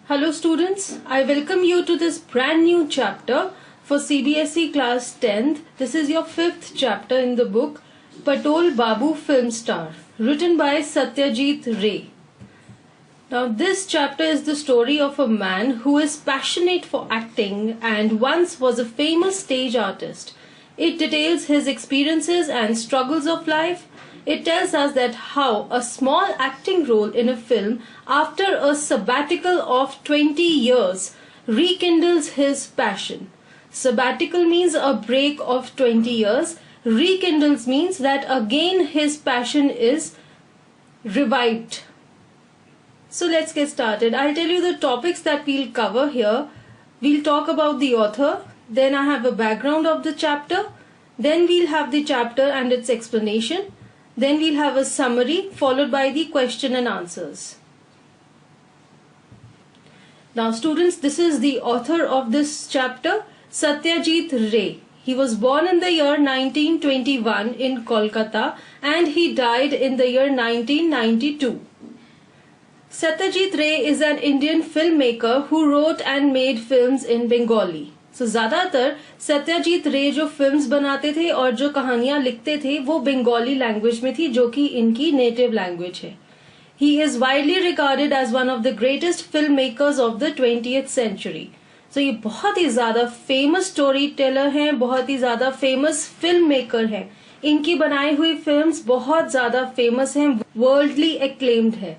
Hello students, I welcome you to this brand new chapter for CBSE class 10th. This is your 5th chapter in the book Patol Babu Film Star, written by Satyajit Ray. Now this chapter is the story of a man who is passionate for acting and once was a famous stage artist. It details his experiences and struggles of life. It tells us that how a small acting role in a film after a sabbatical of 20 years rekindles his passion. Sabbatical means a break of 20 years. Rekindles means that again his passion is revived. So let's get started. I'll tell you the topics that we'll cover here. We'll talk about the author, then I have a background of the chapter, then we'll have the chapter and its explanation. Then we'll have a summary followed by the question and answers. Now students, this is the author of this chapter, Satyajit Ray. He was born in the year 1921 in Kolkata and he died in the year 1992. Satyajit Ray is an Indian filmmaker who wrote and made films in Bengali. So ज़्यादातर सत्यजीत रे जो films बनाते थे और जो कहानियां लिखते थे वो बंगाली लैंग्वेज में थी, जो कि इनकी नेटिव लैंग्वेज है. He is widely regarded as one of the greatest filmmakers of the 20th century. So ये बहुत ही ज़्यादा फेमस स्टोरी टेलर हैं, बहुत ही ज़्यादा फेमस फिल्म मेकर हैं. इनकी बनाई हुई फिल्म्स बहुत ज़्यादा फेमस हैं, वर्ल्डली एक्लेम्ड है.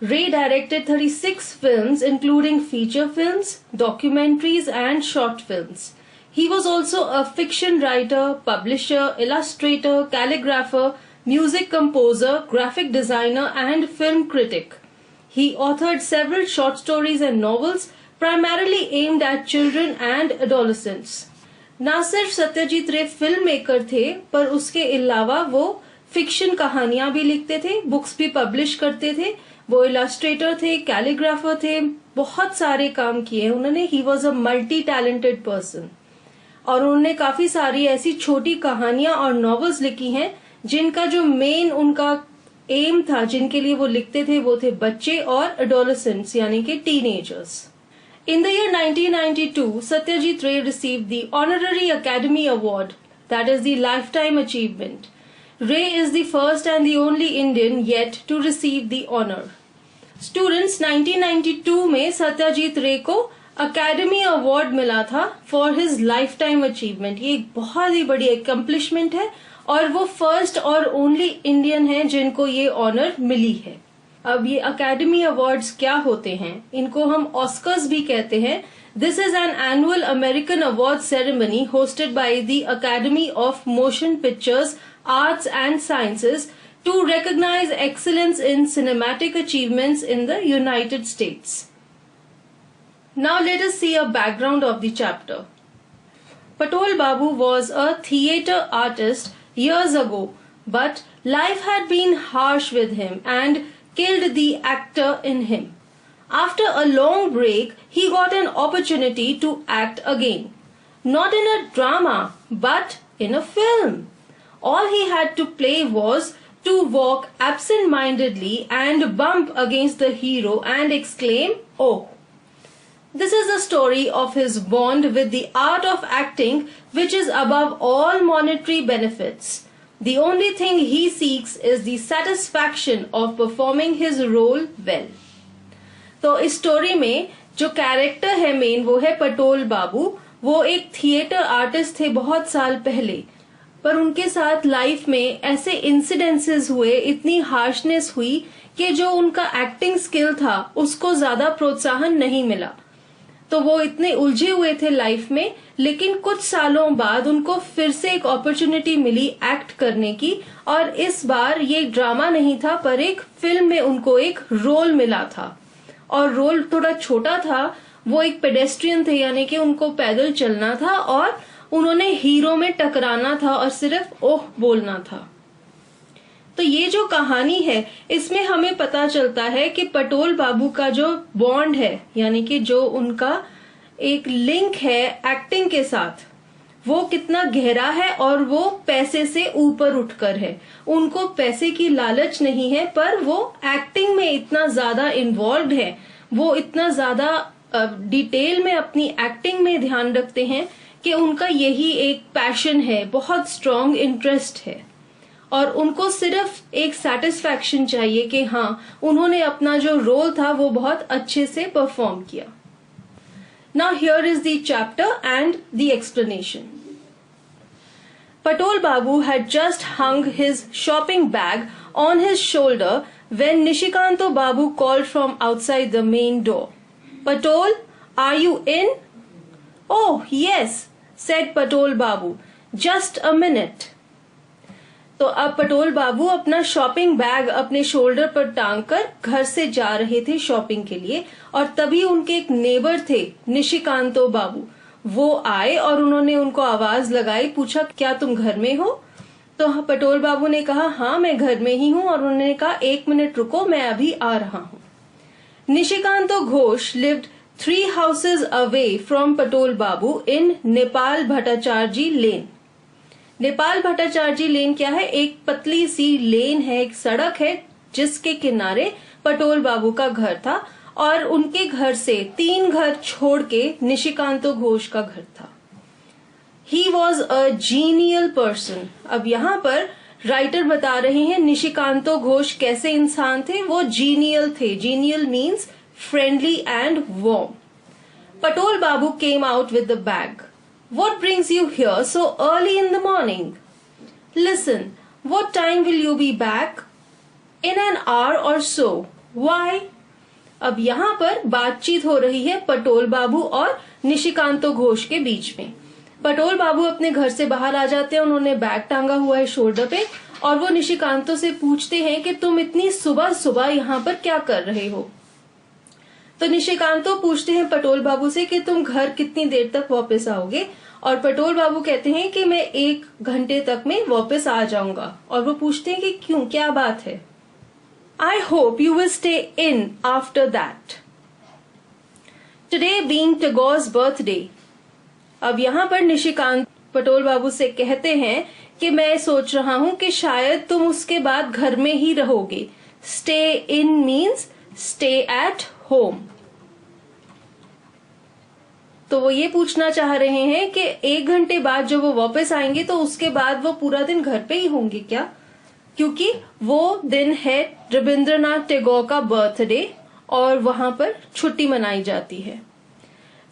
Ray directed 36 films including feature films, documentaries and short films. He was also a fiction writer, publisher, illustrator, calligrapher, music composer, graphic designer and film critic. He authored several short stories and novels primarily aimed at children and adolescents. ना सिर्फ सत्यजीत रे film maker थे पर उसके अलावा वो fiction कहानियां भी लिखते थे, बुक्स भी पब्लिश करते थे, वो इलस्ट्रेटर थे, कैलीग्राफर थे, बहुत सारे काम किए उन्होंने. He was a multi talented person और उन्होंने काफी सारी ऐसी छोटी कहानियां और नॉवेल्स लिखी हैं जिनका जो मेन उनका एम था, जिनके लिए वो लिखते थे, वो थे बच्चे और एडोलेसेंट्स यानी कि teenagers. In the year 1992, Satyajit Ray received the Honorary Academy Award, that is the Lifetime Achievement. Ray is the first and the only Indian yet to receive the honor. Students, 1992 में सत्यजीत रे को academy award मिला था for his life time achievement. ये एक बहुत ही बड़ी accomplishment है और वो फर्स्ट और ओनली इंडियन है जिनको ये ऑनर मिली है. अब ये अकेडमी अवार्ड्स क्या होते हैं? इनको हम ऑस्कर्स भी कहते हैं. This is an annual American award ceremony hosted by the academy of motion pictures, arts and sciences to recognize excellence in cinematic achievements in the United States. Now let us see a background of the chapter. Patol Babu was a theatre artist years ago, but life had been harsh with him and killed the actor in him. After a long break, he got an opportunity to act again. Not in a drama, but in a film. All he had to play was to walk absent-mindedly and bump against the hero and exclaim, "Oh!" This is the story of his bond with the art of acting, which is above all monetary benefits. The only thing he seeks is the satisfaction of performing his role well. तो इस story में जो character है main वो है पटोल बाबू. वो एक theatre artist थे बहुत साल पहले, पर उनके साथ लाइफ में ऐसे इंसिडेंसेस हुए, इतनी हार्शनेस हुई कि जो उनका एक्टिंग स्किल था उसको ज्यादा प्रोत्साहन नहीं मिला. तो वो इतने उलझे हुए थे लाइफ में, लेकिन कुछ सालों बाद उनको फिर से एक अपॉर्चुनिटी मिली एक्ट करने की और इस बार ये ड्रामा नहीं था पर एक फिल्म में उनको एक रोल मिला था. और रोल थोड़ा छोटा था. वो एक पेडेस्ट्रियन थे यानी कि उनको पैदल चलना था और उन्होंने हीरो में टकराना था और सिर्फ ओह बोलना था. तो ये जो कहानी है इसमें हमें पता चलता है कि पटोल बाबू का जो बॉन्ड है यानी कि जो उनका एक लिंक है एक्टिंग के साथ वो कितना गहरा है और वो पैसे से ऊपर उठकर है. उनको पैसे की लालच नहीं है पर वो एक्टिंग में इतना ज्यादा इन्वॉल्व है, वो इतना ज्यादा डिटेल में अपनी एक्टिंग में ध्यान रखते हैं कि उनका यही एक पैशन है, बहुत स्ट्रॉन्ग इंटरेस्ट है, और उनको सिर्फ एक सेटिस्फैक्शन चाहिए कि हाँ उन्होंने अपना जो रोल था वो बहुत अच्छे से परफॉर्म किया. Now here is the chapter and the explanation. Patol Babu had just hung his shopping bag on his shoulder when Nishikanto Babu called from outside the main door. Patol, are you in? Oh, yes, said Patol Babu. Just a minute. तो अब पटोल बाबू अपना shopping bag अपने shoulder पर टांग कर घर से जा रहे थे शॉपिंग के लिए, और तभी उनके एक नेबर थे निशिकांतो बाबू, वो आए और उन्होंने उनको आवाज लगाई, पूछा क्या तुम घर में हो? तो पटोल बाबू ने कहा हाँ मैं घर में ही हूँ, और उन्होंने कहा 1 मिनट रुको मैं अभी आ रहा हूँ. Nishikanto Ghosh lived 3 houses away from Patol Babu in Nepal Bhattacharjee lane. Nepal Bhattacharjee lane क्या है? एक पतली सी लेन है, एक सड़क है जिसके किनारे पटोल बाबू का घर था, और उनके घर से 3 घर छोड़ के निशिकांतो घोष का घर था. He was a genial person. अब यहाँ पर राइटर बता रहे हैं निशिकांतो घोष कैसे इंसान थे. वो जीनियल थे. Genial means friendly and warm. Patol Babu came out with the bag. What brings you here so early in the morning? Listen, what time will you be back? In an hour or so. Why? अब यहाँ पर बातचीत हो रही है पटोल बाबू और निशिकांतो घोष के बीच में. पटोल बाबू अपने घर से बाहर आ जाते हैं, उन्होंने बैग टांगा हुआ है शोल्डर पे, और वो निशिकांतो से पूछते हैं कि तुम इतनी सुबह सुबह यहाँ पर क्या कर रहे हो? तो निशिकांतो पूछते हैं पटोल बाबू से कि तुम घर कितनी देर तक वापस आओगे, और पटोल बाबू कहते हैं कि मैं 1 घंटे तक में वापस आ जाऊंगा. और वो पूछते हैं कि क्यों, क्या बात है? I hope you will stay in after that. Today being Tagore's birthday. अब यहाँ पर निशिकांत पटोल बाबू से कहते हैं कि मैं सोच रहा हूं कि शायद तुम उसके बाद घर में ही रहोगे. Stay in means stay at home. तो वो ये पूछना चाह रहे हैं कि 1 घंटे बाद जब वो वापस आएंगे तो उसके बाद वो पूरा दिन घर पे ही होंगे क्या? क्योंकि वो दिन है रविंद्रनाथ टैगोर का बर्थडे और वहां पर छुट्टी मनाई जाती है.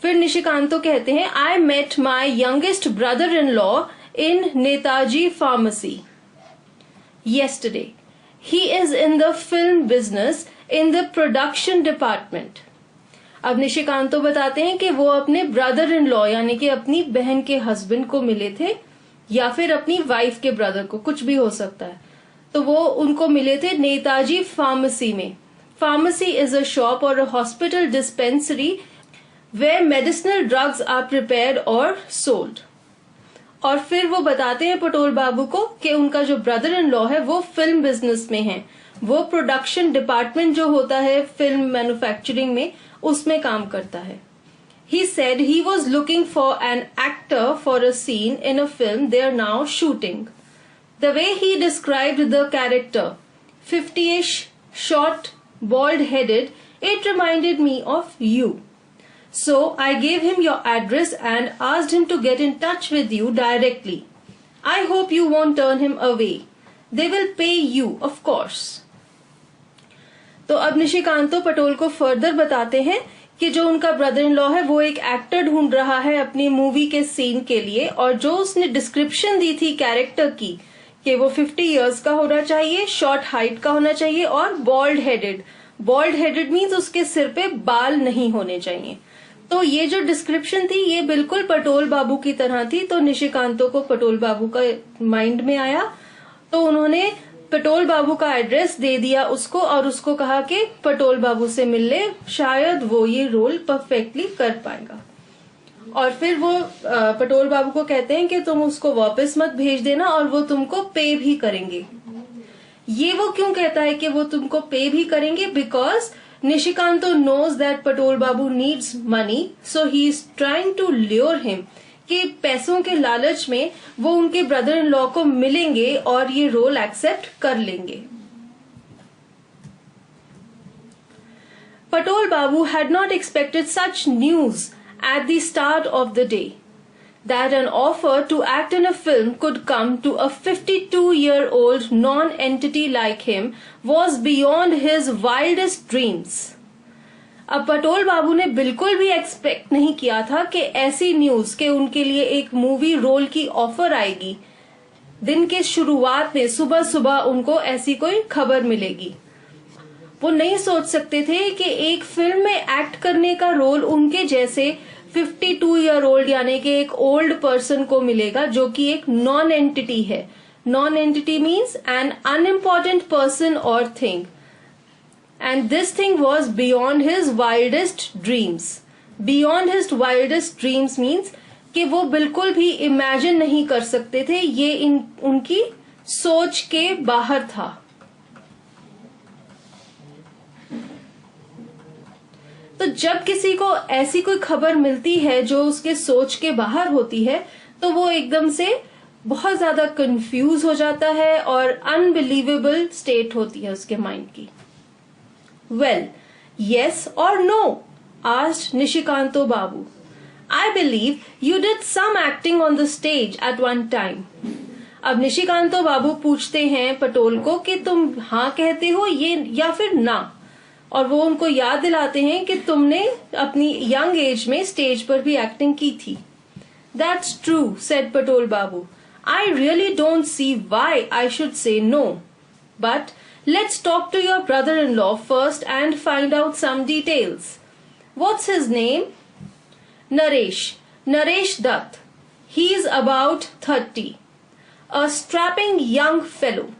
फिर निशिकांतो कहते हैं I met my youngest brother in law in Netaji pharmacy yesterday. He is in the film business in the production department. अब निशिकांतो बताते हैं कि वो अपने ब्रदर इन लॉ यानी कि अपनी बहन के हस्बैंड को मिले थे, या फिर अपनी वाइफ के ब्रदर को, कुछ भी हो सकता है. तो वो उनको मिले थे नेताजी फार्मेसी में. Pharmacy is a shop or a hospital dispensary where medicinal drugs are prepared और सोल्ड. और फिर वो बताते हैं पटोल बाबू को कि उनका जो ब्रदर इन लॉ है वो फिल्म बिजनेस में है, वो प्रोडक्शन डिपार्टमेंट जो होता है फिल्म मैन्युफैक्चरिंग में उसमें काम करता है. He said he was looking for an actor for a scene in a film they are now shooting. The way he described the character, 50ish, short, bald-headed, it reminded me of you. So I gave him your address and asked him to get in touch with you directly. I hope you won't turn him away. They will pay you, of course. तो अब निशिकांतो पटोल को further बताते हैं कि जो उनका brother in law है वो एक एक्टर ढूंढ रहा है अपनी मूवी के सीन के लिए, और जो उसने डिस्क्रिप्शन दी थी कैरेक्टर की कि वो 50 इयर्स का होना चाहिए, शॉर्ट हाइट का होना चाहिए और bald headed. Bald headed means उसके सिर पे बाल नहीं होने चाहिए. तो ये जो डिस्क्रिप्शन थी ये बिल्कुल पटोल बाबू की तरह थी. तो निशिकांतो को पटोल बाबू का माइंड में आया, तो उन्होंने पटोल बाबू का एड्रेस दे दिया उसको और उसको कहा कि पटोल बाबू से मिल ले, शायद वो ये रोल परफेक्टली कर पाएगा. और फिर वो पटोल बाबू को कहते हैं कि तुम उसको वापस मत भेज देना और वो तुमको पे भी करेंगे. ये वो क्यों कहता है कि वो तुमको पे भी करेंगे? Because Nishikanto knows that Patol Babu needs money, so he is trying to lure him कि पैसों के लालच में वो उनके ब्रदर इन लॉ को मिलेंगे और ये रोल एक्सेप्ट कर लेंगे. Patol Babu had not expected such news at the start of the day. That an offer to act in a film could come to a 52-year-old non-entity like him was beyond his wildest dreams. अब पटोल बाबू ने बिल्कुल भी expect नहीं किया था कि ऐसी news के उनके लिए एक मूवी रोल की ऑफर आएगी। दिन के शुरुआत में सुबह सुबह उनको ऐसी कोई खबर मिलेगी। वो नहीं सोच सकते थे कि एक फिल्म में एक्ट करने का रोल उनके जैसे 52-year-old यानी कि एक ओल्ड पर्सन को मिलेगा, जो कि एक नॉन एंटिटी है। Non entity means an unimportant person और thing, and this thing was beyond his wildest dreams. Beyond his wildest dreams means कि वो बिल्कुल भी इमेजिन नहीं कर सकते थे, ये उनकी सोच के बाहर था। तो जब किसी को ऐसी कोई खबर मिलती है जो उसके सोच के बाहर होती है, तो वो एकदम से बहुत ज्यादा कंफ्यूज हो जाता है और अनबिलीवेबल स्टेट होती है उसके माइंड की। वेल, यस और no asked Nishikanto Babu. I believe you did some acting on the stage at one time. अब निशिकांतो बाबू पूछते हैं पटोल को कि तुम हाँ कहते हो ये या फिर ना, और वो उनको याद दिलाते हैं कि तुमने अपनी यंग एज में स्टेज पर भी एक्टिंग की थी। That's true, said Patol Babu. I really don't see why I should say no. But let's talk to your brother-in-law first and find out some details. What's his name? Naresh. Naresh Dutt. He is about 30. A strapping young fellow.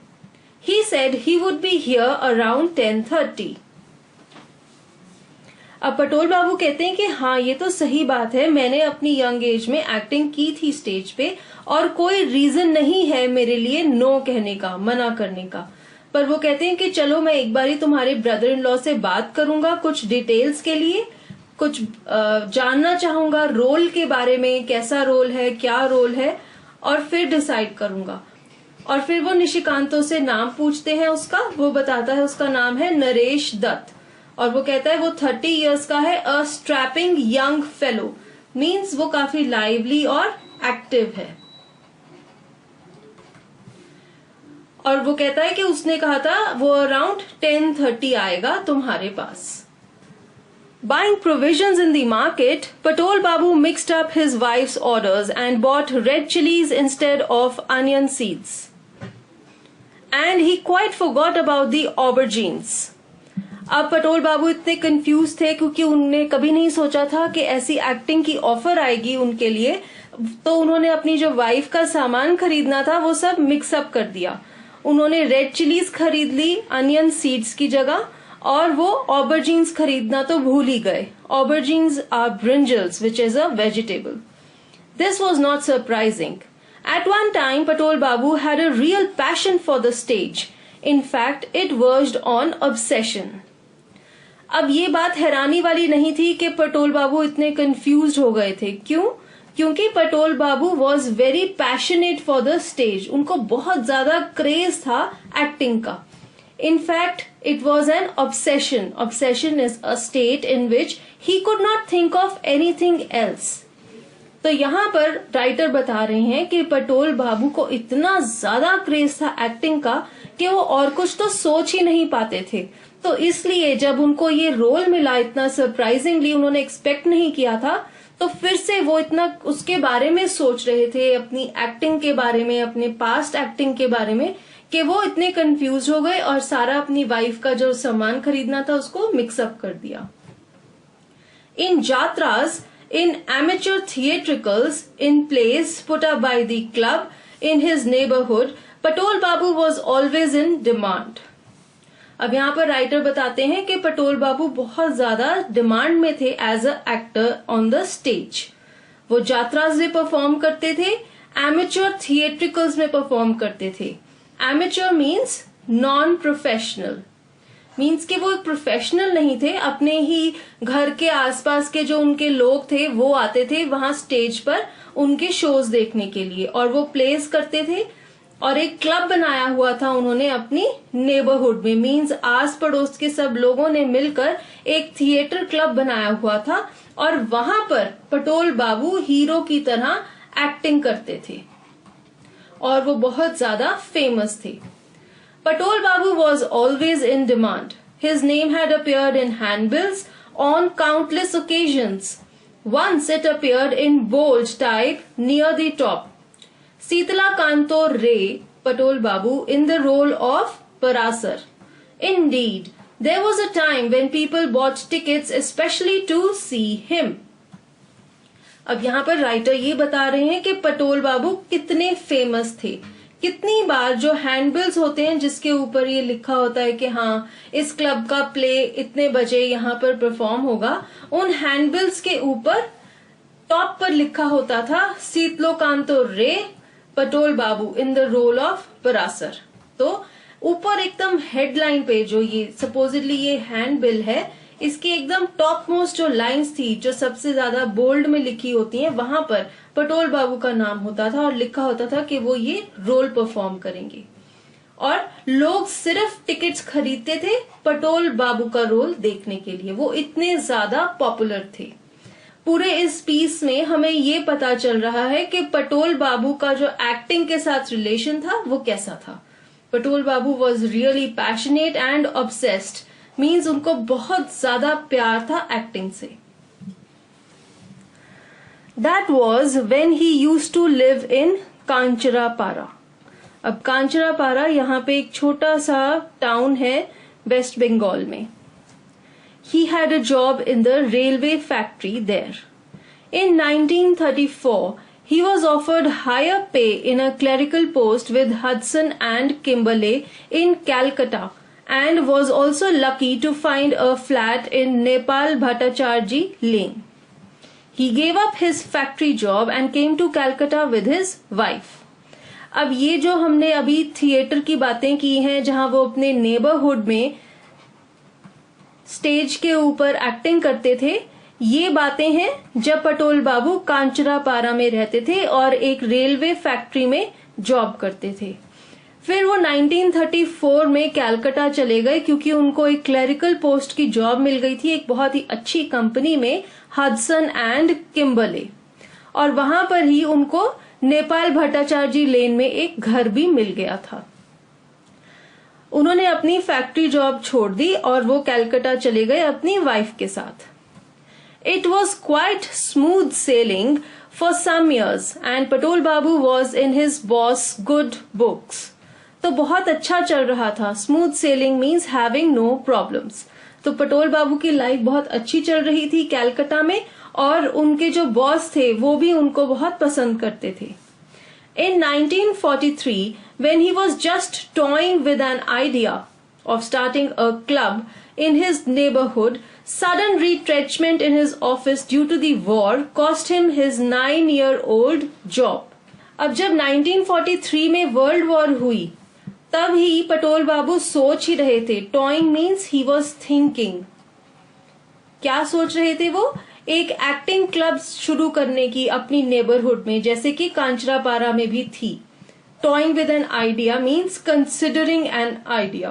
He said he would be here around 10:30. अब पटोल बाबू कहते हैं कि हाँ ये तो सही बात है, मैंने अपनी यंग एज में एक्टिंग की थी स्टेज पे और कोई रीजन नहीं है मेरे लिए नो कहने का, मना करने का। पर वो कहते हैं कि चलो मैं एक बारी तुम्हारे ब्रदर इन लॉ से बात करूंगा कुछ डिटेल्स के लिए, कुछ जानना चाहूंगा रोल के बारे में, कैसा रोल है, क्या रोल है, और फिर डिसाइड करूंगा। और फिर वो निशिकांतो से नाम पूछते हैं उसका। वो बताता है उसका नाम है नरेश दत्त, और वो कहता है वो 30 इयर्स का है। अ स्ट्रैपिंग यंग फेलो मीन्स वो काफी लाइवली और एक्टिव है। और वो कहता है कि उसने कहा था वो अराउंड 10:30 आएगा तुम्हारे पास। Buying provisions in the market, Patol Babu mixed up his wife's orders and bought red chilies instead of onion seeds. And he quite forgot about the aubergines. अब पटोल बाबू इतने कंफ्यूज थे क्योंकि उन्होंने कभी नहीं सोचा था कि ऐसी एक्टिंग की ऑफर आएगी उनके लिए, तो उन्होंने अपनी जो वाइफ का सामान खरीदना था वो सब मिक्सअप कर दिया। उन्होंने रेड चिलीज खरीद ली अनियन सीड्स की जगह, और वो ऑबरजीन्स खरीदना तो भूल ही गए। Aubergines are brinjals which is a vegetable. This was not surprising. At one time Patol Babu had a real passion for the stage. In fact it verged on obsession. अब ये बात हैरानी वाली नहीं थी कि पटोल बाबू इतने कंफ्यूज हो गए थे। क्यों? क्योंकि Patol Babu was very passionate for the stage. उनको बहुत ज्यादा क्रेज था एक्टिंग का। In fact, it was an obsession. Obsession is a state in which he could not think of anything else. तो यहाँ पर राइटर बता रहे हैं कि पटोल बाबू को इतना ज्यादा क्रेज था एक्टिंग का कि वो और कुछ तो सोच ही नहीं पाते थे। तो इसलिए जब उनको ये रोल मिला इतना सरप्राइजिंगली, उन्होंने एक्सपेक्ट नहीं किया था, तो फिर से वो इतना उसके बारे में सोच रहे थे, अपनी एक्टिंग के बारे में, अपने पास्ट एक्टिंग के बारे में, कि वो इतने कंफ्यूज हो गए और सारा अपनी वाइफ का जो सामान खरीदना था उसको मिक्सअप कर दिया। In jatras, in amateur theatricals, in place put up by the club in his neighbourhood, Patol Babu was always in demand. अब यहाँ पर राइटर बताते हैं कि पटोल बाबू बहुत ज्यादा डिमांड में थे as a actor on the stage. वो जात्रास में परफॉर्म करते थे, एमेच्योर थिएट्रिकल्स में परफॉर्म करते थे। Amateur means non professional, means कि वो एक प्रोफेशनल नहीं थे। अपने ही घर के आसपास के जो उनके लोग थे वो आते थे वहां स्टेज पर उनके शोज देखने के लिए, और वो प्लेस करते थे और एक क्लब बनाया हुआ था उन्होंने अपनी नेबरहुड में, मींस आस पड़ोस के सब लोगों ने मिलकर एक थिएटर क्लब बनाया हुआ था और वहां पर पटोल बाबू हीरो की तरह एक्टिंग करते थे और वो बहुत ज्यादा फेमस थे. पटोल बाबू was always in demand. His name had appeared in handbills on countless occasions. Once it appeared in bold type near the top. Sitala Kanto Ray, Patol Babu, in the role of Parasar. Indeed, there was a time when people bought tickets especially to see him. अब यहाँ पर writer ये बता रहे हैं कि पटोल बाबू कितने famous थे. कितनी बार जो हैंडबिल्स होते हैं जिसके ऊपर ये लिखा होता है कि हाँ इस क्लब का प्ले इतने बजे यहाँ पर परफॉर्म होगा, उन हैंडबिल्स के ऊपर टॉप पर लिखा होता था Sitalakanto Ray, Patol Babu in the role of Parashar. तो ऊपर एकदम हेडलाइन पे जो ये सपोजिटली ये हैंडबिल है, इसकी एकदम टॉप मोस्ट जो लाइंस थी जो सबसे ज्यादा बोल्ड में लिखी होती हैं, वहां पर पटोल बाबू का नाम होता था और लिखा होता था कि वो ये रोल परफॉर्म करेंगे. और लोग सिर्फ टिकट्स खरीदते थे पटोल बाबू का रोल देखने के लिए, वो इतने ज्यादा पॉपुलर थे. पूरे इस पीस में हमें ये पता चल रहा है कि पटोल बाबू का जो एक्टिंग के साथ रिलेशन था वो कैसा था. Patol Babu was really passionate and obsessed, means उनको बहुत ज्यादा प्यार था एक्टिंग से. That was when he used to live in कांचरापारा. अब कांचरापारा यहाँ पे एक छोटा सा टाउन है वेस्ट बंगाल में. He had a job in the railway factory there. In 1934, he was offered higher pay in a clerical post with Hudson and Kimberley in Calcutta and was also lucky to find a flat in Nepal Bhattacharjee Lane. He gave up his factory job and came to Calcutta with his wife. अब ये जो हमने अभी theatre की बातें की हैं जहां वो अपने नेबरहुड में स्टेज के ऊपर एक्टिंग करते थे, ये बातें हैं जब पटोल बाबू कांचरापारा में रहते थे और एक रेलवे फैक्ट्री में जॉब करते थे. फिर वो 1934 में कैलकाटा चले गए क्योंकि उनको एक क्लरिकल पोस्ट की जॉब मिल गई थी एक बहुत ही अच्छी कंपनी में, हडसन एंड किम्बरले, और वहां पर ही उनको नेपाल भट्टाचार्जी लेन में एक घर भी मिल गया था. उन्होंने अपनी फैक्ट्री जॉब छोड़ दी और वो कैलकाटा चले गए अपनी वाइफ के साथ. It was quite smooth sailing for some years and Patol Babu was in his boss good books. तो बहुत अच्छा चल रहा था. Smooth sailing means having no problems. तो पटोल बाबू की लाइफ बहुत अच्छी चल रही थी कैलकाटा में और उनके जो बॉस थे वो भी उनको बहुत पसंद करते थे. In 1943, when he was just toying with an idea of starting a club in his neighborhood, sudden retrenchment in his office due to the war cost him his 9-year-old job. अब जब 1943 में वर्ल्ड वॉर हुई तब ही पटोल बाबू सोच ही रहे थे. Toing means he was thinking. क्या सोच रहे थे वो? एक एक्टिंग क्लब शुरू करने की अपनी नेबरहुड में, जैसे कि कांचरापारा में भी थी. Toing with an idea means considering an idea.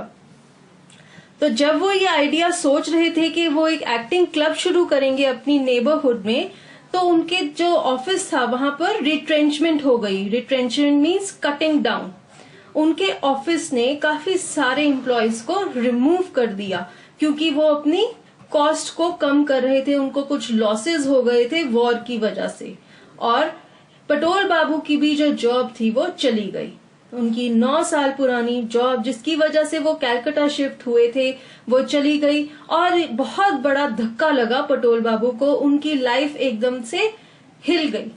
तो जब वो ये आइडिया सोच रहे थे कि वो एक एक्टिंग क्लब शुरू करेंगे अपनी नेबरहुड में, तो उनके जो ऑफिस था वहां पर रिट्रेंचमेंट हो गई. Retrenchment means cutting down. उनके ऑफिस ने काफी सारे एम्प्लॉयज को रिमूव कर दिया क्योंकि वो अपनी कॉस्ट को कम कर रहे थे. उनको कुछ लॉसेस हो गए थे वॉर की वजह से. और पटोल बाबू की भी जो जॉब थी वो चली गई. उनकी 9 साल पुरानी जॉब जिसकी वजह से वो कैलकाटा शिफ्ट हुए थे वो चली गई और बहुत बड़ा धक्का लगा पटोल बाबू को. उनकी लाइफ एकदम से हिल गई.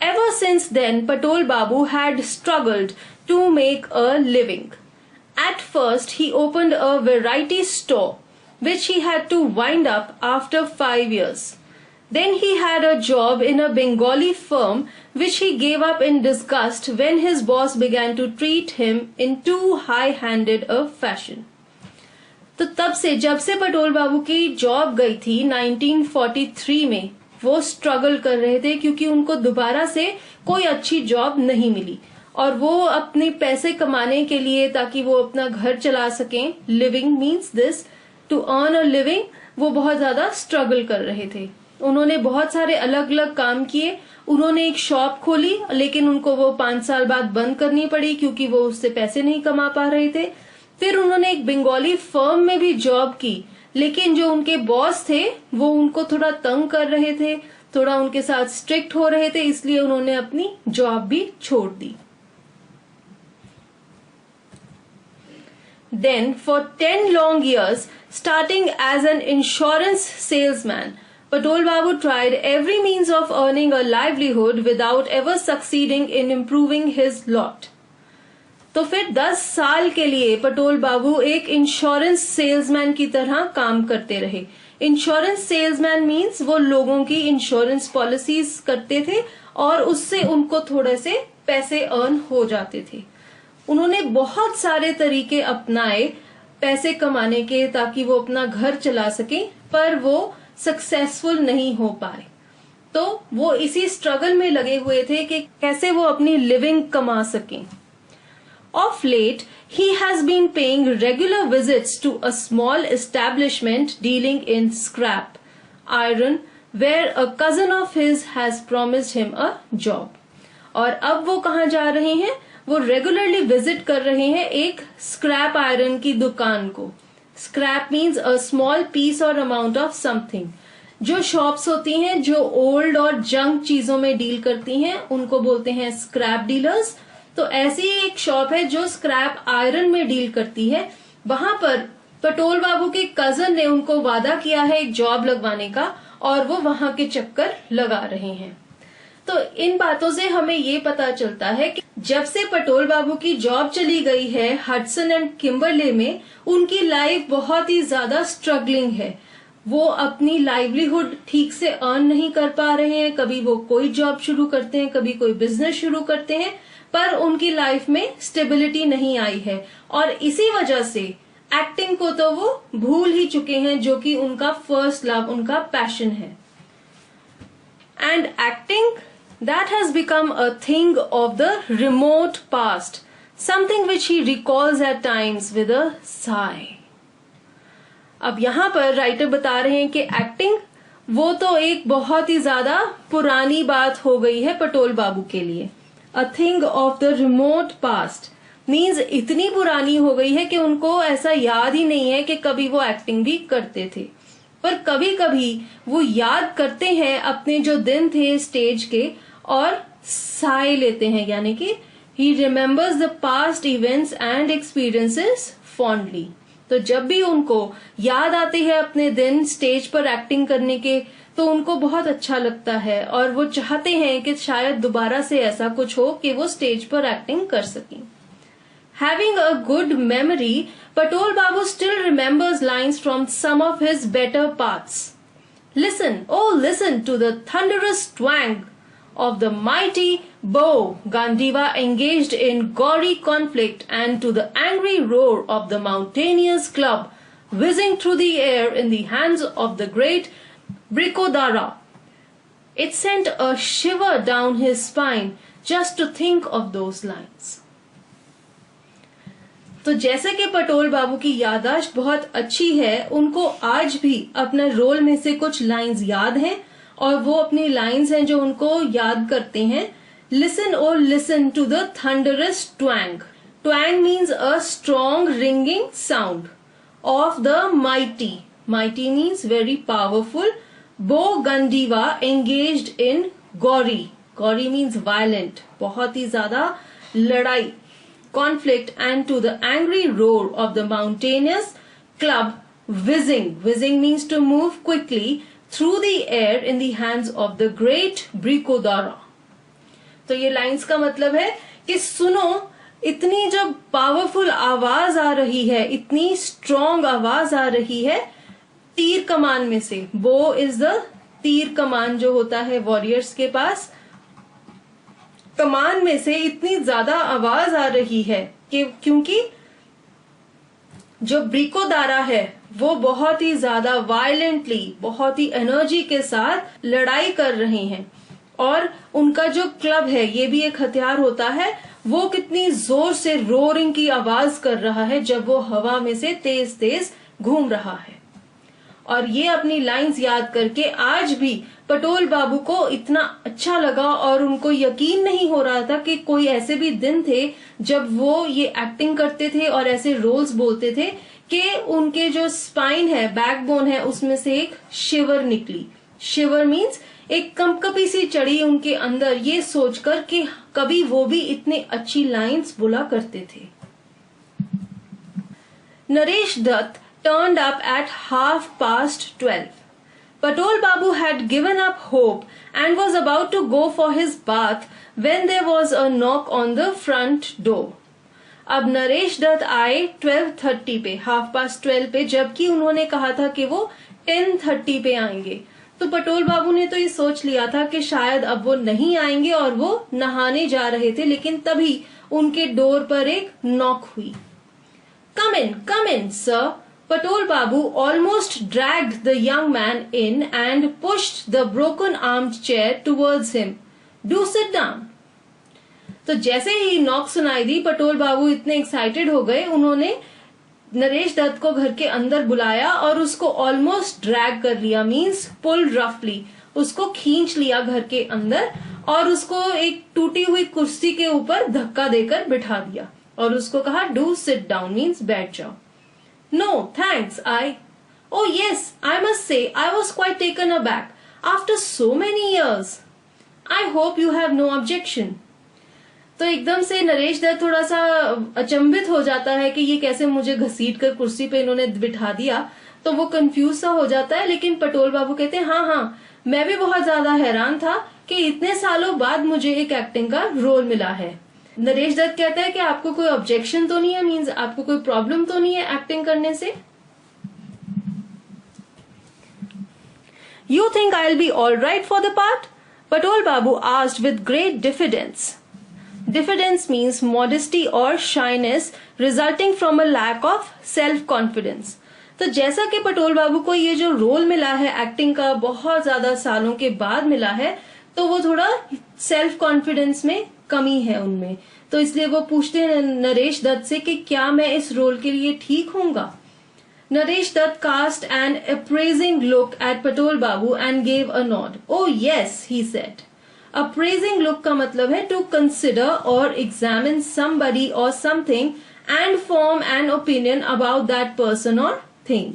Ever since then, Patol Babu had struggled to make a living. At first, he opened a variety store, which he had to wind up after 5 years. Then he had a job in a Bengali firm, which he gave up in disgust when his boss began to treat him in too high-handed a fashion. तो तब से जब से पटोल बाबू की job गई थी 1943 में वो स्ट्रगल कर रहे थे क्योंकि उनको दोबारा से कोई अच्छी जॉब नहीं मिली और वो अपने पैसे कमाने के लिए, ताकि वो अपना घर चला सकें, living means this, to earn a living, वो बहुत ज्यादा स्ट्रगल कर रहे थे। उन्होंने बहुत सारे अलग अलग काम किए। उन्होंने एक शॉप खोली, लेकिन उनको वो 5 साल बाद बंद करनी पड़ी क्योंकि वो उससे पैसे नहीं कमा पा रहे थे। फिर उन्होंने एक बंगाली फर्म में भी जॉब की, लेकिन जो उनके बॉस थे वो उनको थोड़ा तंग कर रहे थे, थोड़ा उनके साथ स्ट्रिक्ट हो रहे थे, इसलिए उन्होंने अपनी जॉब भी छोड़ दी। Then for 10 long years, starting as an insurance salesman, Patol Babu tried every means of earning a livelihood without ever succeeding in improving his lot. तो फिर 10 साल के लिए पटोल बाबू एक इंश्योरेंस सेल्समैन की तरह काम करते रहे। इंश्योरेंस सेल्समैन मीन्स वो लोगों की इंश्योरेंस पॉलिसीज करते थे और उससे उनको थोड़े से पैसे अर्न हो जाते थे। उन्होंने बहुत सारे तरीके अपनाए पैसे कमाने के, ताकि वो अपना घर चला सके, पर वो सक्सेसफुल नहीं हो पाए। तो वो इसी स्ट्रगल में लगे हुए थे कि कैसे वो अपनी लिविंग कमा सकें। Of late, he has been paying regular visits to a small establishment dealing in scrap iron, where a cousin of his has promised him a job. और अब वो कहाँ जा रहे हैं? वो रेगुलरली विजिट कर रहे हैं एक स्क्रैप आयरन की दुकान को। Scrap means a small piece or amount of something. जो शॉप्स होती हैं जो ओल्ड और जंक चीजों में डील करती हैं, उनको बोलते हैं स्क्रैप डीलर्स। तो ऐसी एक शॉप है जो स्क्रैप आयरन में डील करती है। वहां पर पटोल बाबू के कजन ने उनको वादा किया है एक जॉब लगवाने का, और वो वहां के चक्कर लगा रहे हैं। तो इन बातों से हमें ये पता चलता है कि जब से पटोल बाबू की जॉब चली गई है हडसन एंड किम्बरले में, उनकी लाइफ बहुत ही ज्यादा स्ट्रगलिंग है। वो अपनी लाइवलीहुड ठीक से अर्न नहीं कर पा रहे हैं। कभी वो कोई जॉब शुरू करते हैं, कभी कोई बिजनेस शुरू करते हैं, पर उनकी लाइफ में स्टेबिलिटी नहीं आई है। और इसी वजह से एक्टिंग को तो वो भूल ही चुके हैं, जो कि उनका फर्स्ट लव, उनका पैशन है। And acting that has become a thing of the remote past, something which he recalls at times with a sigh. अब यहाँ पर राइटर बता रहे हैं कि एक्टिंग वो तो एक बहुत ही ज्यादा पुरानी बात हो गई है पटोल बाबू के लिए। A thing of the remote past means इतनी पुरानी हो गई है कि उनको ऐसा याद ही नहीं है कि कभी वो एक्टिंग भी करते थे। पर कभी कभी वो याद करते हैं अपने जो दिन थे स्टेज के, और साय लेते हैं, यानी कि he remembers the past events and experiences fondly। तो जब भी उनको याद आते हैं अपने दिन स्टेज पर एक्टिंग करने के, तो उनको बहुत अच्छा लगता है और वो चाहते हैं कि शायद दोबारा से ऐसा कुछ हो कि वो स्टेज पर एक्टिंग कर सकें। Having a good memory, Patol Babu still remembers lines from some of his better parts. Listen, oh listen to the thunderous twang of the mighty bow Gandiva engaged in gory conflict, and to the angry roar of the mountaineers club whizzing through the air in the hands of the great Brikodara. It sent a shiver down his spine just to think of those lines. तो जैसे कि पटोल बाबू की याददाश्त बहुत अच्छी है, उनको आज भी अपने रोल में से कुछ लाइंस याद हैं, और वो अपनी लाइंस हैं जो उनको याद करते हैं। लिसन और listen to the thunderous twang. Twang means a strong ringing sound of the mighty. Mighty means very powerful. Bow Gandiva engaged in gory. Gory means violent, बहुत ही ज्यादा लड़ाई, conflict, and to the angry roar of the mountaineers club whizzing. Whizzing means to move quickly through the air in the hands of the great Brikodara. तो ये lines का मतलब है कि सुनो, इतनी जब पावरफुल आवाज आ रही है, इतनी स्ट्रॉन्ग आवाज आ रही है तीर कमान में से। बो इज द तीर कमान जो होता है वॉरियर्स के पास। कमान में से इतनी ज्यादा आवाज आ रही है कि क्योंकि जो ब्रिकोदारा है वो बहुत ही ज्यादा वायलेंटली, बहुत ही एनर्जी के साथ लड़ाई कर रहे हैं, और उनका जो क्लब है ये भी एक हथियार होता है, वो कितनी जोर से रोरिंग की आवाज कर रहा है जब वो हवा में से तेज तेज घूम रहा है। और ये अपनी लाइंस याद करके आज भी पटोल बाबू को इतना अच्छा लगा, और उनको यकीन नहीं हो रहा था कि कोई ऐसे भी दिन थे जब वो ये एक्टिंग करते थे और ऐसे रोल्स बोलते थे कि उनके जो स्पाइन है, बैकबोन है, उसमें से एक शिवर निकली। शिवर मीन्स एक कंपकपी सी चढ़ी उनके अंदर, ये सोचकर कि कभी वो भी इतने अच्छी लाइंस बोला करते थे। Naresh Dutt turned up at 12:30. Patol Babu had given up hope and was about to go for his bath when there was a knock on the front door. अब नरेश दत्त आए 12:30 पे, 12:30 पे, जबकि उन्होंने कहा था कि वो 10:30 पे आएंगे। तो पटोल बाबू ने तो ये सोच लिया था कि शायद अब वो नहीं आएंगे और वो नहाने जा रहे थे, लेकिन तभी उनके डोर पर एक नॉक हुई। Come in, sir. Patol Babu almost dragged the young man in and pushed the broken-armed chair towards him. Do sit down. तो जैसे ही नॉक सुनाई दी, पटोल बाबू इतने एक्साइटेड हो गए, उन्होंने नरेश दत्त को घर के अंदर बुलाया और उसको ऑलमोस्ट ड्रैग कर लिया, मीन्स पुल रफली, उसको खींच लिया घर के अंदर और उसको एक टूटी हुई कुर्सी के ऊपर धक्का देकर बिठा दिया और उसको कहा डू सिट डाउन, मीन्स बैठ जाओ। No, thanks, Oh yes, I must say I was quite taken aback after so many years. I hope you have no objection. तो एकदम से नरेश दत्त थोड़ा सा अचंभित हो जाता है कि ये कैसे मुझे घसीट कर कुर्सी पे इन्होंने बिठा दिया, तो वो कंफ्यूज सा हो जाता है। लेकिन पटोल बाबू कहते हैं हाँ, मैं भी बहुत ज्यादा हैरान था कि इतने सालों बाद मुझे एक एक्टिंग का रोल मिला है। नरेश दत्त कहता है कि आपको कोई ऑब्जेक्शन तो नहीं है, मीन्स आपको कोई प्रॉब्लम तो नहीं है एक्टिंग करने से। You think I'll be all right for the part? Patol Babu asked with great diffidence. Diffidence means modesty or shyness resulting from a lack of self-confidence. तो जैसा कि पटोल बाबू को ये जो रोल मिला है एक्टिंग का, बहुत ज्यादा सालों के बाद मिला है, तो वो थोड़ा सेल्फ कॉन्फिडेंस में कमी है उनमें, तो इसलिए वो पूछते हैं नरेश दत्त से कि क्या मैं इस रोल के लिए ठीक होऊंगा। Naresh Dutt cast an appraising look at Patol Babu and gave a nod. Oh yes, he said. Appraising look का मतलब है टू कंसिडर और एग्जामिन समबडी और something and form an opinion about that person और थिंग।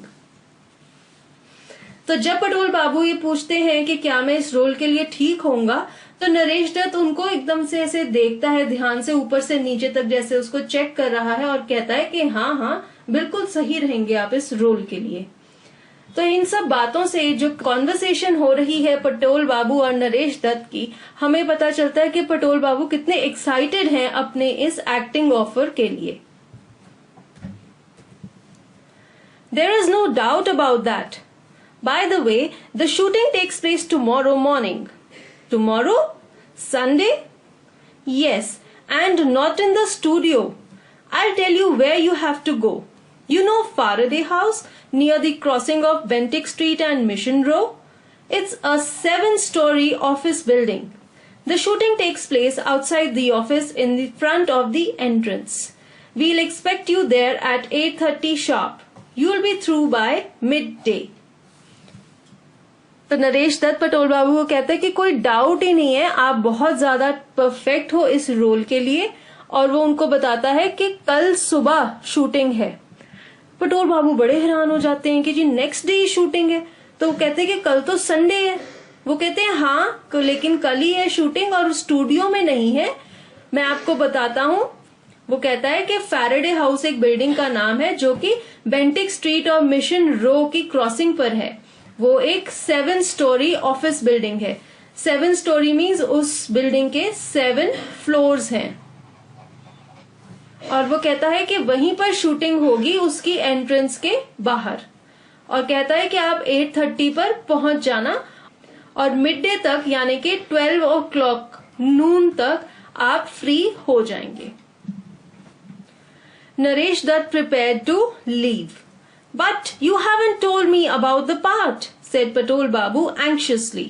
तो जब पटोल बाबू ये पूछते हैं कि क्या मैं इस रोल के लिए ठीक होऊंगा, तो नरेश दत्त उनको एकदम से ऐसे देखता है ध्यान से ऊपर से नीचे तक, जैसे उसको चेक कर रहा है, और कहता है कि हाँ, बिल्कुल सही रहेंगे आप इस रोल के लिए। तो इन सब बातों से जो कॉन्वर्सेशन हो रही है पटोल बाबू और नरेश दत्त की, हमें पता चलता है कि पटोल बाबू कितने एक्साइटेड हैं अपने इस एक्टिंग ऑफर के लिए। There is no doubt about that. By the way, the shooting takes place tomorrow morning. Tomorrow? Sunday? Yes, and not in the studio. I'll tell you where you have to go. You know Faraday House near the crossing of Bentinck Street and Mission Row? It's a 7-story office building. The shooting takes place outside the office in the front of the entrance. We'll expect you there at 8:30 sharp. You'll be through by midday. तो नरेश दत्त पटोल बाबू को कहते हैं कि कोई doubt ही नहीं है, आप बहुत ज्यादा परफेक्ट हो इस रोल के लिए, और वो उनको बताता है कि कल सुबह शूटिंग है। पटोल बाबू बड़े हैरान हो जाते हैं कि जी नेक्स्ट डे ही शूटिंग है, तो वो कहते हैं कि कल तो संडे है। वो कहते हैं हाँ, लेकिन कल ही है शूटिंग और स्टूडियो में नहीं है, मैं आपको बताता हूँ। वो कहता है कि फैराडे हाउस एक बिल्डिंग का नाम है जो कि बेंटिक स्ट्रीट और मिशन रो की क्रॉसिंग पर है। वो एक 7-story ऑफिस बिल्डिंग है। 7 story मीन्स उस बिल्डिंग के 7 फ्लोर्स हैं, और वो कहता है कि वहीं पर शूटिंग होगी उसकी एंट्रेंस के बाहर, और कहता है कि आप 8:30 पर पहुंच जाना और मिड-डे तक यानी कि 12 o'clock नून तक आप फ्री हो जाएंगे। Naresh Dutt prepared to leave. But you haven't told me about the part, said Patol Babu anxiously.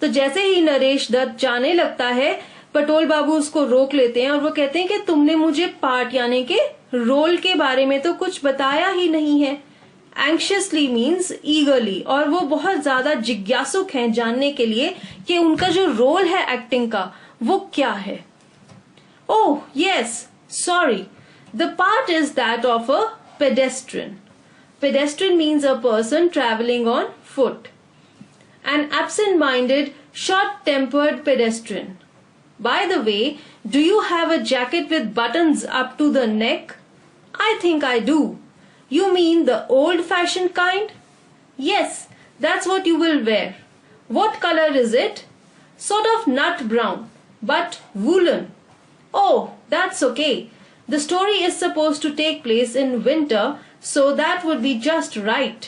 तो जैसे ही नरेश दत्त जाने लगता है, पटोल बाबू उसको रोक लेते हैं और वो कहते हैं कि तुमने मुझे पार्ट यानी कि रोल के बारे में तो कुछ बताया ही नहीं है. एंक्शियसली मीन्स ईगरली, और वो बहुत ज्यादा जिज्ञासुक हैं जानने के लिए कि उनका जो रोल है एक्टिंग का वो क्या है. Oh yes, sorry, the part is that of a pedestrian. Pedestrian means a person traveling on foot. An absent-minded, short-tempered pedestrian. By the way, do you have a jacket with buttons up to the neck? I think I do. You mean the old-fashioned kind? Yes, that's what you will wear. What color is it? Sort of nut brown, but woolen. Oh, that's okay. The story is supposed to take place in winter, so that would be just right.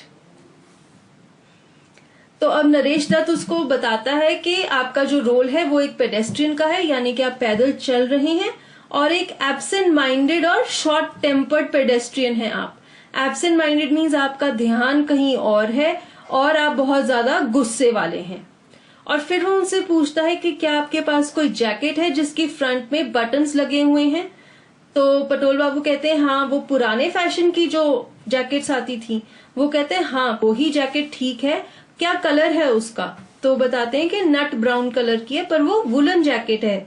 तो अब नरेश दत्त उसको बताता है कि आपका जो role है वो एक पेडेस्ट्रियन का है, यानी कि आप पैदल चल रहे हैं, और एक एब्सेंट माइंडेड और शॉर्ट टेम्पर्ड पेडेस्ट्रियन है आप. एब्सेंट माइंडेड मीन्स आपका ध्यान कहीं और है और आप बहुत ज्यादा गुस्से वाले हैं. और फिर वो उनसे पूछता है कि क्या आपके पास कोई जैकेट है जिसकी फ्रंट में बटन्स लगे हुए हैं. तो पटोल बाबू कहते हैं हाँ, वो पुराने फैशन की जो जैकेट्स आती थी. वो कहते हैं हाँ, वो ही जैकेट ठीक है. क्या कलर है उसका? तो बताते हैं कि नट ब्राउन कलर की है, पर वो वुलन जैकेट है,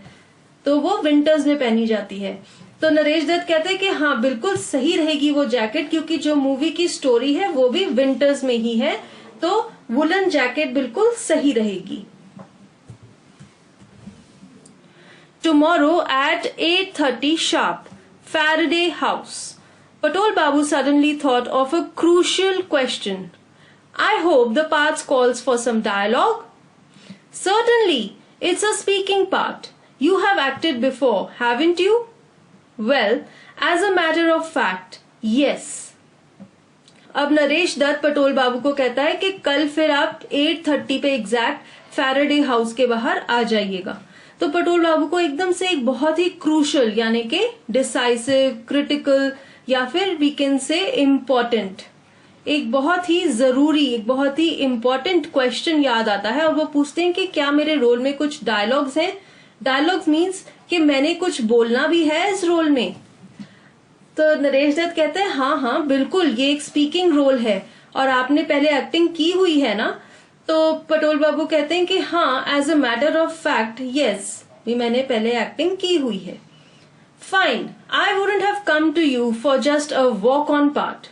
तो वो विंटर्स में पहनी जाती है. तो नरेश दत्त कहते हैं कि हाँ, बिल्कुल सही रहेगी वो जैकेट, क्योंकि जो मूवी की स्टोरी है वो भी विंटर्स में ही है, तो वुलन जैकेट बिल्कुल सही रहेगी. Tomorrow at 8:30 sharp, Faraday House. Patol Babu suddenly thought of a crucial question. I hope the part calls for some dialogue. Certainly, it's a speaking part. You have acted before, haven't you? Well, as a matter of fact, yes. अब नरेश दत्त पटोल बाबू को कहता है कि कल फिर आप 8:30 पे exact Faraday house के बाहर आ जाइएगा. तो पटोल बाबू को एकदम से एक बहुत ही क्रूशल यानी कि डिसाइसिव, क्रिटिकल या फिर वी कैन से इम्पोर्टेंट, एक बहुत ही जरूरी, एक बहुत ही इम्पोर्टेंट क्वेश्चन याद आता है. और वो पूछते हैं कि क्या मेरे रोल में कुछ डायलॉग्स हैं. डायलॉग्स मीन्स कि मैंने कुछ बोलना भी है इस रोल में. तो नरेश दत्त कहते हैं हाँ बिल्कुल, ये एक स्पीकिंग रोल है और आपने पहले एक्टिंग की हुई है ना. तो पटोल बाबू कहते हैं कि हाँ, as a matter of fact yes, भी मैंने पहले एक्टिंग की हुई है. Fine, I wouldn't have come to you for just a walk on part.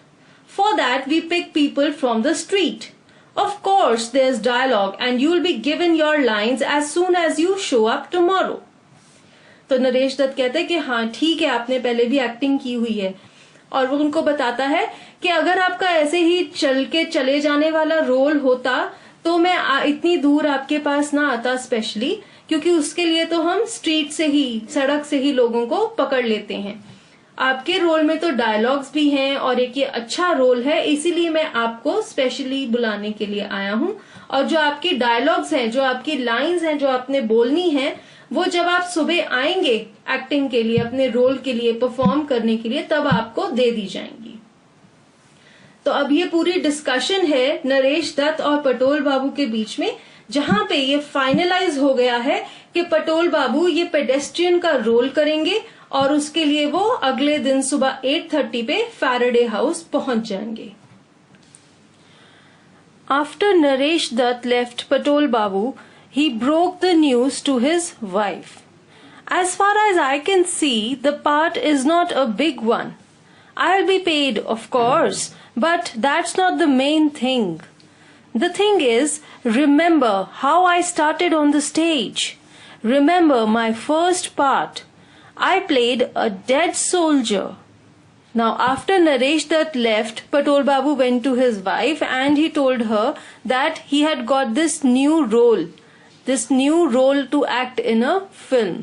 For that we pick people from the street. Of course there is dialogue and you will be given your lines as soon as you show up tomorrow. तो नरेश दत्त कहते हैं कि हाँ ठीक है, आपने पहले भी एक्टिंग की हुई है. और वो उनको बताता है कि अगर आपका ऐसे ही चल के चले जाने वाला रोल होता तो मैं इतनी दूर आपके पास ना आता, स्पेशली क्योंकि उसके लिए तो हम स्ट्रीट से ही, सड़क से ही लोगों को पकड़ लेते हैं. आपके रोल में तो डायलॉग्स भी हैं और एक ये अच्छा रोल है, इसीलिए मैं आपको स्पेशली बुलाने के लिए आया हूँ. और जो आपकी डायलॉग्स हैं, जो आपकी लाइंस हैं, जो आपने बोलनी है, वो जब आप सुबह आएंगे एक्टिंग के लिए, अपने रोल के लिए परफॉर्म करने के लिए, तब आपको दे दी जाएंगी. तो अब ये पूरी डिस्कशन है नरेश दत्त और पटोल बाबू के बीच में, जहां पे ये फाइनलाइज हो गया है कि पटोल बाबू ये पेडेस्ट्रियन का रोल करेंगे और उसके लिए वो अगले दिन सुबह 8:30 पे फैराडे हाउस पहुंच जाएंगे. After Naresh Dutt left Patol Babu, he broke the news to his wife. As far as I can see, the part is not a big one. I'll be paid, of course, but that's not the main thing. The thing is, remember how I started on the stage. Remember my first part. I played a dead soldier. Now, after Naresh Dutt left, Patol Babu went to his wife and he told her that he had got this new role to act in a film.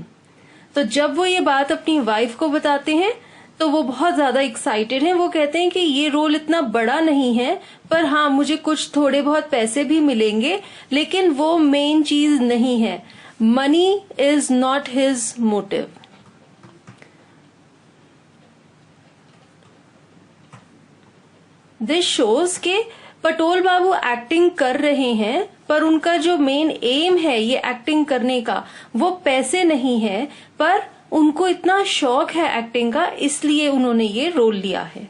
तो जब वो ये बात अपनी wife को बताते हैं तो वो बहुत ज्यादा एक्साइटेड हैं. वो कहते हैं कि ये रोल इतना बड़ा नहीं है, पर हाँ मुझे कुछ थोड़े बहुत पैसे भी मिलेंगे, लेकिन वो मेन चीज नहीं है. Money is not his motive. This shows के पटोल बाबू एक्टिंग कर रहे हैं, पर उनका जो मेन एम है ये एक्टिंग करने का वो पैसे नहीं है, पर उनको इतना शौक है एक्टिंग का, इसलिए उन्होंने ये रोल लिया है।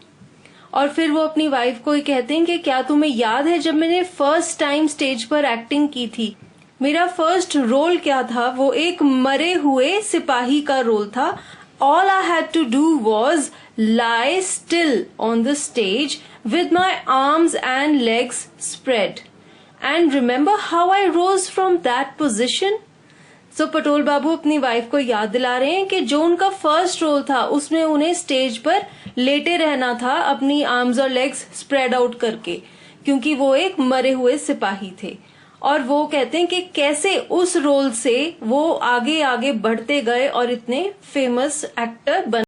और फिर वो अपनी वाइफ को ही कहते हैं कि क्या तुम्हें याद है जब मैंने फर्स्ट टाइम स्टेज पर एक्टिंग की थी, मेरा फर्स्ट रोल क्या था? वो एक मरे हुए सिपाही का रोल था। All I had to do was lie still on the stage with my arms and legs spread. And remember how I rose from that position? So पटोल बाबू अपनी वाइफ को याद दिला रहे हैं कि जो उनका फर्स्ट रोल था उसमें उन्हें स्टेज पर लेटे रहना था अपनी आर्म्स और लेग्स स्प्रेड आउट करके, क्योंकि वो एक मरे हुए सिपाही थे। और वो कहते हैं कि कैसे उस रोल से वो आगे आगे बढ़ते गए और इतने फेमस एक्टर बन